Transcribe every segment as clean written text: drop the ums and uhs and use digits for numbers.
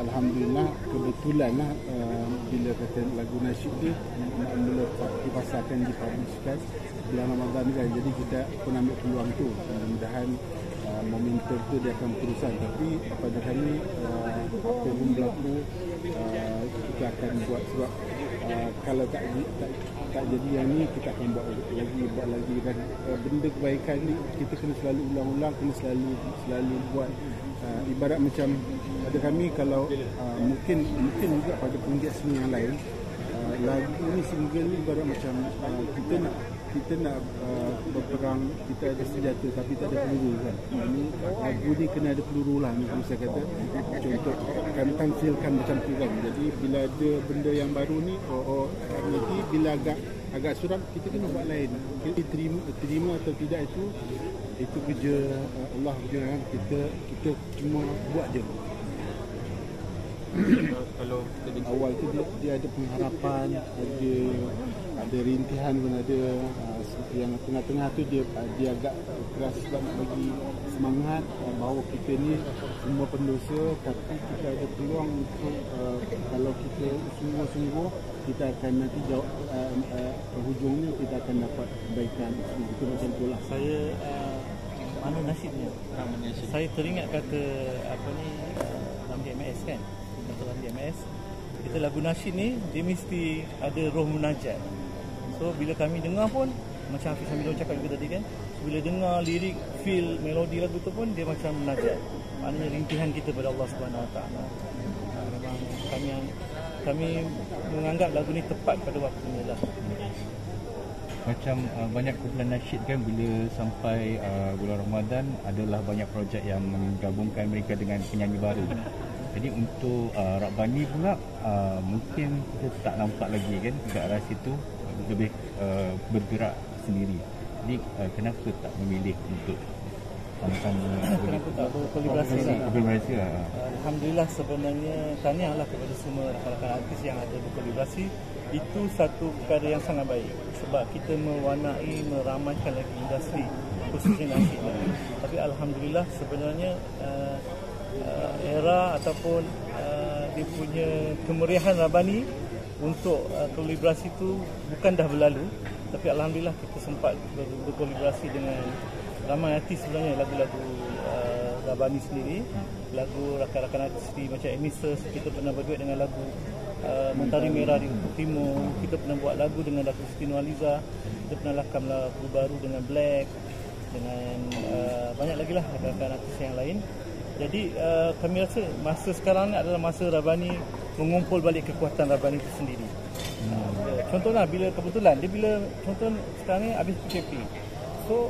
Alhamdulillah kebetulan lah bila kata lagu nasyid ni mula dipasarkan, dipublishkan bulan Ramadan kan, jadi kita pun ambil peluang tu. Mudah-mudahan momentum tu dia akan berterusan, tapi pada kami apa pun berlaku kita akan buat, sebab kalau tak jadi yang ni kita akan buat lagi dan benda kebaikan ni kita kena selalu ulang-ulang, kena selalu buat. Ibarat macam pada kami, kalau mungkin juga pada penggiat seni yang lain, lagu ni, single ni ibarat macam kita nak berperang, kita ada senjata tapi tak ada peluru kan. Ini lagu ni kena ada peluru lah, macam saya kata. Contoh kami tampilkan macam tu kan. Jadi bila ada benda yang baru ni, nanti bila agak suram, kita kena buat lain. Kita terima atau tidak, itu kerja Allah punya kan. Kita cuma buat je. Kalau awal tu dia ada pengharapan, ada rintihan pun ada. Yang tengah-tengah tu dia agak keras sebab nak bagi semangat bahawa kita ni semua pendosa, tapi kita ada peluang untuk kalau kita sungguh-sungguh, kita akan nanti hujungnya kita akan dapat kebaikan. Itu macam itulah. Saya mana nasibnya? Saya teringat kata Ramli MS kan, Dr. Ramli MS. Kita lagu nasyid ni dia mesti ada roh munajat. So bila kami dengar pun macam Hafiz Hamidon cakap juga tadi kan, bila dengar lirik, feel melodi lagu tu pun dia macam munajat. Maknanya rintihan kita pada Allah Subhanahu Wa Taala. Memang kami menganggap lagu ni tepat pada waktunya lah. macam banyak kumpulan nasyid kan, bila sampai bulan Ramadan adalah banyak projek yang menggabungkan mereka dengan penyanyi baru. Jadi untuk Rabbani pula mungkin kita tak nampak lagi kan ke arah situ, lebih bergerak sendiri. Jadi kenapa tak memilih untuk sama-sama kenapa tak berkolaborasi lah? Alhamdulillah, sebenarnya tahniahlah kepada semua rakan-rakan artis yang ada berkolaborasi. Itu satu perkara yang sangat baik, sebab kita mewarnai, meramaikan lagi industri khususnya nasyid. Tapi alhamdulillah sebenarnya era ataupun dia punya kemeriahan Rabbani untuk kolaborasi itu bukan dah berlalu, tapi alhamdulillah kita sempat berkolaborasi dengan ramai artis sebenarnya. Lagu-lagu Rabbani sendiri, lagu rakan-rakan artis macam Emisus, kita pernah berduet dengan lagu Mentari Merah di Ufuk Timur, kita pernah buat lagu dengan lagu Siti Nurhaliza, kita pernah lakam lagu baru dengan Black, dengan banyak lagi lah rakan-rakan artis yang lain. Jadi kami rasa masa sekarang ni adalah masa Rabbani mengumpul balik kekuatan Rabbani itu sendiri. Contohlah bila kebetulan contoh sekarang ni habis PKP, so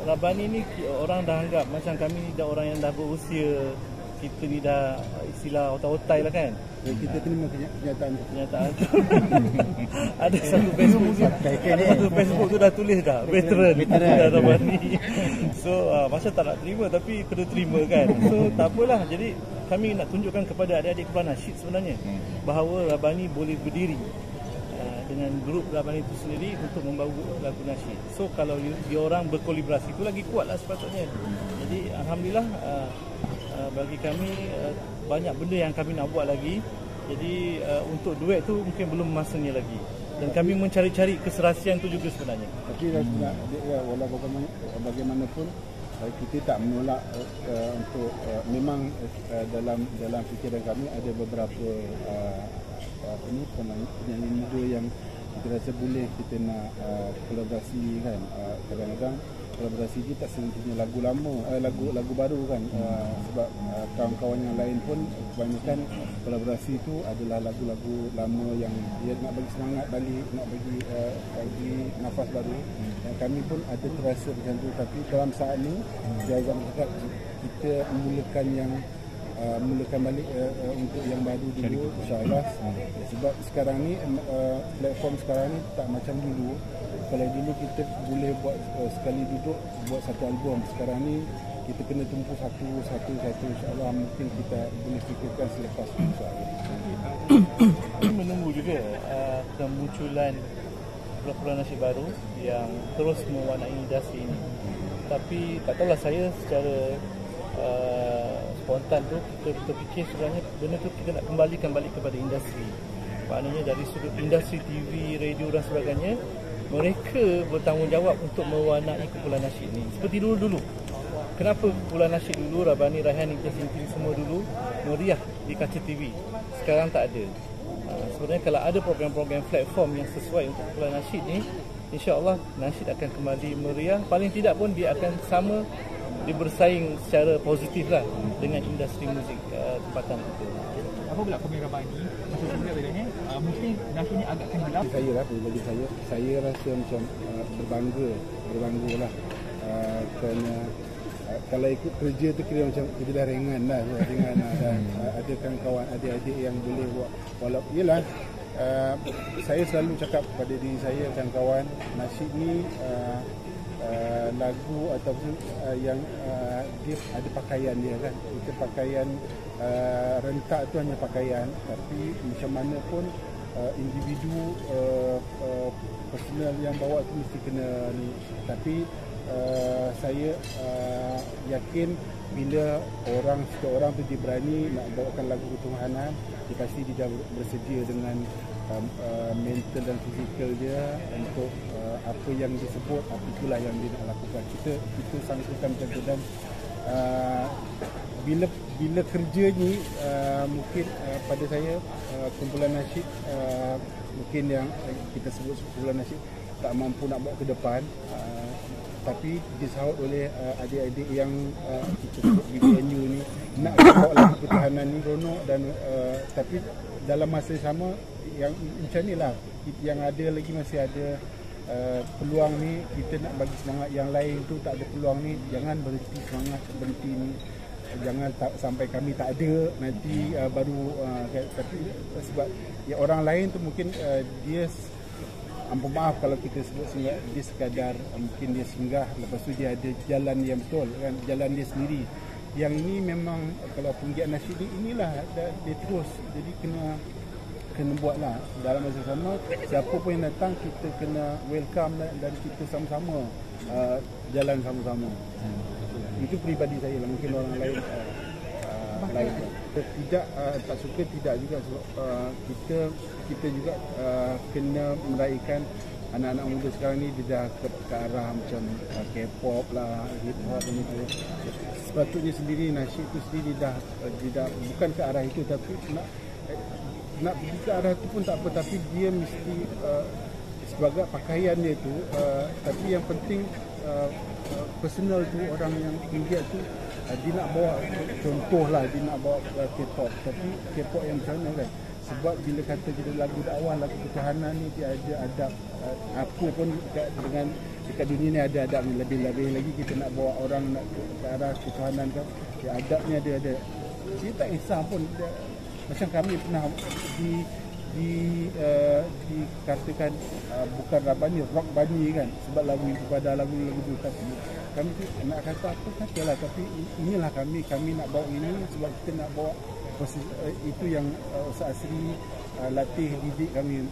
Rabbani ni orang dah anggap macam kami dah orang yang dah berusia, kita ni dah istilah otai-otai lah kan. Kita terima kenyataan tu. Ada satu Facebook tu dah tulis dah veteran Rabbani. So masa tak nak terima, tapi kena terima kan. So tak apalah. Jadi kami nak tunjukkan kepada adik-adik kumpulan nasyid sebenarnya bahawa Rabbani boleh berdiri dengan grup Rabbani itu sendiri untuk membawa lagu nasyid. So kalau dia orang berkolaborasi itu lagi kuatlah sepatutnya. Jadi alhamdulillah bagi kami banyak benda yang kami nak buat lagi. Jadi untuk duet tu mungkin belum masanya lagi, dan kami mencari-cari keserasian tu juga sebenarnya. Tapi walaupun bagaimanapun kita tak menolak untuk memang dalam fikiran kami ada beberapa penyanyi muda yang kita rasa boleh kita nak kolaborasi kan. Kadang-kadang kolaborasi ni tak semestinya lagu lama, lagu baru kan. Sebab kawan-kawan yang lain pun kebanyakan kolaborasi tu adalah lagu-lagu lama yang dia nak bagi semangat balik, nak bagi nafas baru. Dan kami pun ada terasa macam tu, tapi dalam saat ni dia agak cakap kita mulakan balik untuk yang baru dulu, insyaAllah. Sebab sekarang ni platform sekarang ni tak macam dulu. Kalau dulu kita boleh buat sekali duduk buat satu album, sekarang ni kita kena tumpu satu insyaAllah. Mungkin kita boleh fikirkan selepas insyaAllah. Kami menunggu juga kemunculan kumpulan nasyid baru yang terus mewarnai industri ini. Tapi tak tahulah, saya secara spontan tu kita terfikir sebenarnya benda tu kita nak kembalikan balik kepada industri. Maknanya dari sudut industri TV, radio dan sebagainya, mereka bertanggungjawab untuk mewarnai kumpulan nasyid ni. Seperti dulu-dulu. Kenapa kumpulan nasyid dulu, Rabani, Raihan, Ikhlas Inti semua dulu meriah di kaca TV. Sekarang tak ada. Sebenarnya kalau ada program-program platform yang sesuai untuk kumpulan nasyid ni, insya-Allah nasyid akan kembali meriah. Paling tidak pun dia akan sama, dia bersaing secara positif lah dengan industri muzik tempatan itu. Apa pula komen Rabani masa sebenarnya bedanya? Mungkin nasyid ni agak gelap. Saya lah, bagi saya rasa macam berbangga lah. Kerana kalau ikut kerja tu kira macam kerja dah ringan lah, dan ada kawan adik-adik yang boleh buat, walaupun yelah saya selalu cakap pada diri saya, kawan-kawan, nasyid ni lagu ataupun yang dia ada pakaian dia kan. Kita pakaian rentak tu hanya pakaian, tapi macam mana pun individu personal yang bawa tu mesti kena ni. Tapi saya yakin bila setiap orang tu dia berani nak bawakan lagu ketuhanan, dia pasti dia dah bersedia dengan mental dan fizikal dia untuk apa yang disebut, itulah yang dia nak lakukan. Kita sangkutan macam tu. Dan bila kerja ni mungkin pada saya kumpulan nasyid mungkin yang kita sebut kumpulan nasyid tak mampu nak bawa ke depan, tapi disahut oleh adik-adik yang kita sebut BBNU ni nak bawa lagu pertahanan ni ronok. Dan tapi dalam masa sama yang macam ni lah, yang ada lagi masih ada peluang ni, kita nak bagi semangat yang lain tu tak ada peluang ni, jangan berhenti semangat, berhenti ni, jangan sampai kami tak ada nanti baru tapi sebab ya orang lain tu mungkin dia ampun maaf kalau kita sebut singgah, dia sekadar mungkin dia singgah, lepas tu dia ada jalan yang betul kan, jalan dia sendiri. Yang ini memang kalau penggiat nasyid inilah dia terus, jadi kena buatlah dalam masa sama. Siapa pun yang datang kita kena welcome dan kita sama-sama jalan sama-sama. Itu peribadi saya lah, mungkin orang lain lain tidak tak suka, tidak juga sebab kita juga kena meraihkan anak-anak muda sekarang ni. Dia dah ke arah macam K-pop lah, hip hop ni. Sepatutnya sendiri nasyid tu sendiri dah bukan ke arah itu, tapi nak pergi ke arah tu pun tak apa, tapi dia mesti sebagai pakaian dia tu, tapi yang penting personal tu, orang yang penggiat tu dia nak bawa, contohlah dia nak bawa K-pop, tapi K-pop yang macam mana kan. Sebab bila kata kita lagu dakwah, lagu ketuhanan ni dia ada adab, apa pun dengan dekat dunia ni ada adab ni. Lebih-lebih lagi kita nak bawa orang nak ke arah ketuhanan kan, dia adabnya dia ada. Dia tak kisah pun dia, macam kami pernah dikatakan bukan Rabani, rock bani kan, sebab lagu kepada lagu tu. Tapi kami nak kata apa katalah, tapi inilah kami nak bawa ini sebab kita nak bawa itu yang Ustaz Asri latih didik kami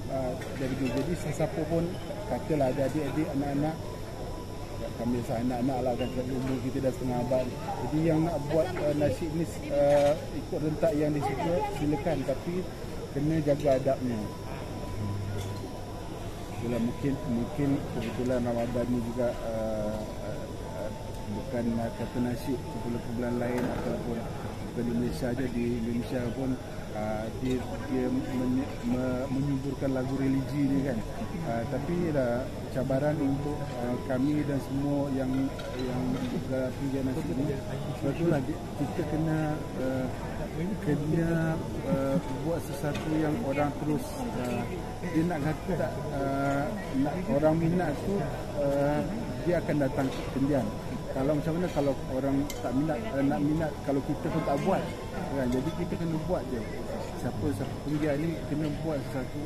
dari dulu. Jadi sesiapa pun katalah ada adik-adik, anak-anak, kami rasa anak-anak lah kan, umur kita dah setengah abad. Jadi yang nak buat nasyid ni ikut rentak yang disebut, silakan, tapi kena jaga adabnya. Itulah mungkin kebetulan Ramadan ni juga bukan kata nasyid kumpulan lain ataupun bukan di Malaysia aja, di Indonesia pun dia menyuburkan lagu religi ni kan. Tapi cabaran untuk kami dan semua yang penggiat nasyid ni, sebab itulah kita kena buat sesuatu yang orang terus dia nak kata nak orang minat tu, dia akan datang ke pendian. Kalau macam mana kalau orang tak minat, nak minat kalau kita pun tak buat kan. Jadi kita kena buat je. Siapa penggiat ni kena buat sesuatu.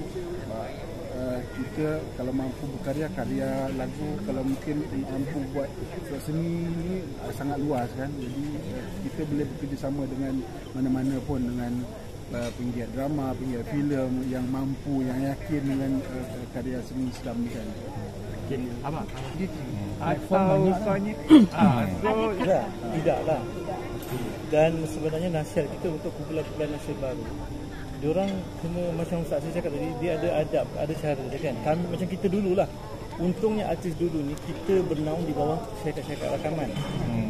Kita kalau mampu berkarya, karya lagu, kalau mungkin mampu buat seni ni sangat luas kan. Jadi kita boleh bekerjasama dengan mana-mana pun, dengan penggiat drama, penggiat filem yang mampu, yang yakin dengan karya seni Islam ni kan. Okay. Abang, atau soalnya tidaklah. Dan sebenarnya nasihat kita untuk kumpulan-kumpulan nasihat baru, diorang kena macam Ustaz saya cakap tadi, dia ada adab, ada cara dia kan. Kami macam kita dululah. Untungnya artis dulu ni kita bernaung di bawah syarikat-syarikat rakaman.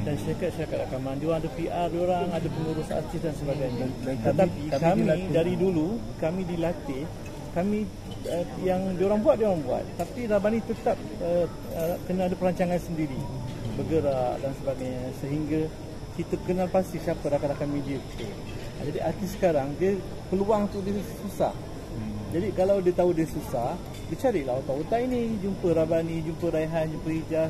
Dan syarikat-syarikat rakaman, diorang ada PR, diorang ada pengurus artis dan sebagainya. Tetapi kami dari dulu kami dilatih, kami yang diorang buat. Tapi Rabani tetap kena ada perancangan sendiri, bergerak dan sebagainya, sehingga kita kenal pasti siapa rakan-rakan media kita. Jadi artis sekarang dia peluang tu dia susah. Jadi kalau dia tahu dia susah, dia carilah otak-otak ini, jumpa Rabani, jumpa Raihan, jumpa Hijaz.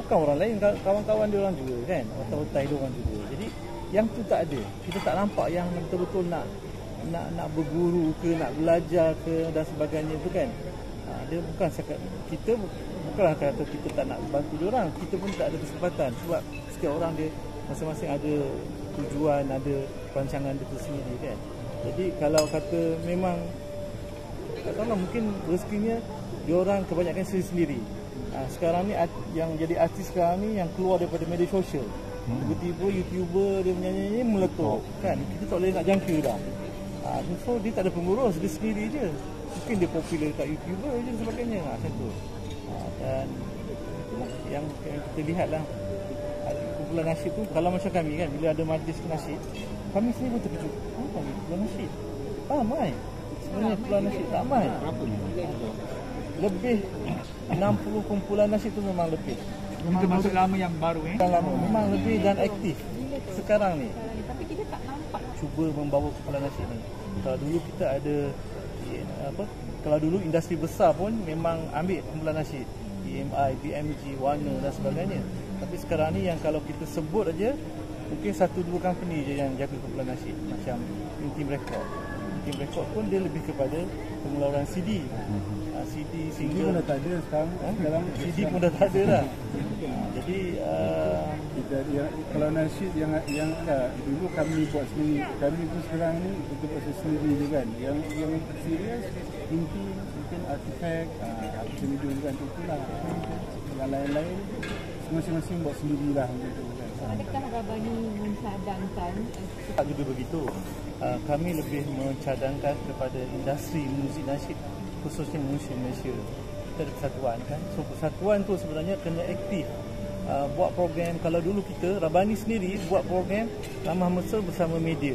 Bukan orang lain, kawan-kawan dia orang juga kan, otak-otak dia orang juga. Jadi yang tu tak ada. Kita tak nampak yang betul-betul nak berguru ke, nak belajar ke dan sebagainya tu kan. Dia bukan sekat, kita bukan kata kita tak nak bantu dia orang, kita pun tak ada kesempatan sebab setiap orang dia masing-masing ada tujuan, ada perancangan dia tersendiri kan. Jadi kalau kata memang tak tahulah, mungkin rezekinya dia orang kebanyakan sendiri. Sekarang ni yang jadi artis sekarang ni yang keluar daripada media sosial. Tiba-tiba YouTuber dia menyanyi meletup kan. Kita tak boleh nak jangka dah. So dia tak ada pengurus, dia sendiri je. Mungkin dia popular kat YouTuber je dan sebagainya macam tu. Dan yang kita lihat lah, kumpulan nasyid tu kalau macam kami kan, bila ada majlis nasyid, kami sendiri pun terkejut. Apa ni kumpulan nasyid? Ramai. Sebenarnya kumpulan nasyid ramai. Lebih 60 kumpulan nasyid tu memang lebih. Memang termasuk lama yang baru Lama memang lebih dan aktif sekarang ni. Tapi kita tak nampak. Cuba membawa kumpulan nasyid ni. Kalau dulu kita ada kalau dulu industri besar pun memang ambil kumpulan nasyid, EMI, BMG, Warner dan sebagainya. Tapi sekarang ni yang kalau kita sebut aja, mungkin 1-2 company je yang jaga kumpulan nasyid, macam Intim Record. Intim Record pun dia lebih kepada pengeluaran CD. CD single pun dah tak ada sekarang. CD pun dah tak ada dah. Jadi kalau nasyid yang dulu kami buat sendiri, kami pun sekarang ni kita buat sendiri je kan. Yang serius mungkin artifak, seni juga kan, itulah. Yang lain-lain masing-masing buat sendirilah gitu kan. Adakah Rabani mencadangkan? Tak juga begitu. Kami lebih mencadangkan kepada industri muzik nasyid, khususnya muzik Malaysia. Kita ada persatuan kan. So persatuan tu sebenarnya kena aktif. Buat program. Kalau dulu kita Rabani sendiri buat program ramah mesra bersama media.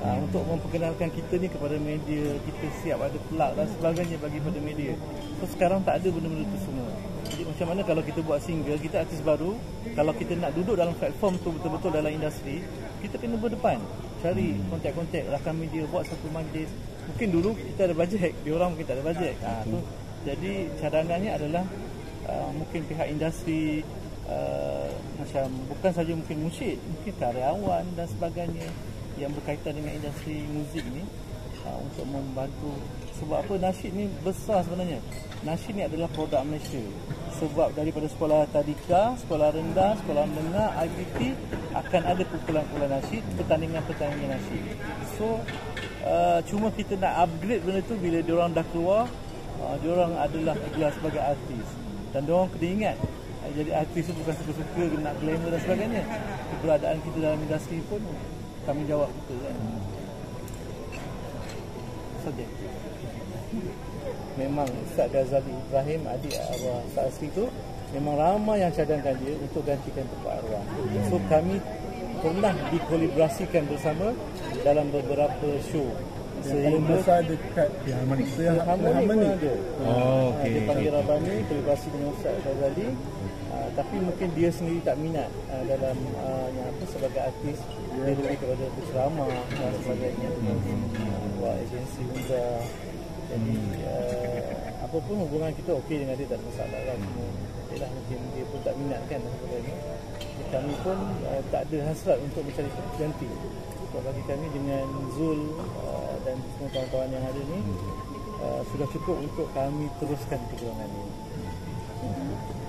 Untuk memperkenalkan kita ni kepada media, kita siap ada plug dan sebagainya bagi pada media. So sekarang tak ada benda-benda tu semua. Jadi macam mana kalau kita buat single, kita artis baru, kalau kita nak duduk dalam platform tu betul-betul dalam industri, kita kena berdepan, cari kontak-kontak rakan media, buat satu majlis. Mungkin dulu kita ada bajet, diorang mungkin tak ada bajet. Tu. Jadi cadangannya adalah mungkin pihak industri, macam bukan saja mungkin musyid, mungkin karyawan dan sebagainya yang berkaitan dengan industri muzik ni, untuk membantu. Sebab apa, nasyid ni besar sebenarnya. Nasyid ni adalah produk Malaysia. Sebab daripada sekolah tadika, sekolah rendah, sekolah menengah, IPT akan ada kumpulan-kumpulan nasyid, pertandingan-pertandingan nasyid. So cuma kita nak upgrade benda tu bila diorang dah keluar, diorang adalah gelar sebagai artis. Dan diorang kena ingat, jadi artis tu bukan suka-suka, nak glamour dan sebagainya. Keberadaan kita dalam industri pun tanggungjawab kita kan. Saja. Memang Ustaz Ghazali Ibrahim, adik arwah Ustaz Asri tu, memang ramai yang cadangkan dia untuk gantikan tempat arwah. So kami pernah dikolaborasikan bersama dalam beberapa show. Yang besar dekat Harmonic. Harmonic pun ada. Okey. Dia panggil Rabani, kolaborasi dengan Ustaz Ghazali. Tapi mungkin dia sendiri tak minat dalam yang apa, sebagai artis. Dia lebih kepada berceramah dan sebagainya. Buat agensi juga. Jadi apa pun hubungan kita okey dengan dia, tak ada masalah lah. Yalah, mungkin dia pun tak minat kan dan sebagainya. Kami pun tak ada hasrat untuk mencari ganti. Sebab bagi kami dengan Zul dan semua kawan-kawan yang ada ni, sudah cukup untuk kami teruskan perjuangan ini.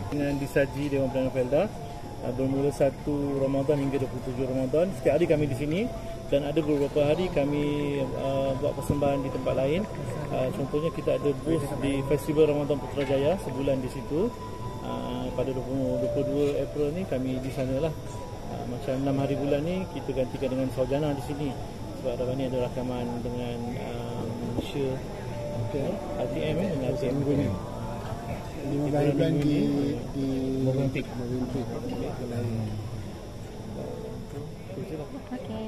Dengan disaji Dewan Perdagangan Felda, bermula 1 Ramadan hingga 27 Ramadan. Setiap hari kami di sini, dan ada beberapa hari kami buat persembahan di tempat lain. Contohnya kita ada booth di Festival Ramadan Putrajaya sebulan di situ. Pada 22 April ni kami di sana lah. Macam 6 hari bulan ni kita gantikan dengan Saujana di sini sebab Rabani ada rakaman dengan Malaysia RTM dengan RTM Minggu ni 15 hari bulan di Movenpick. Movenpick. Okey.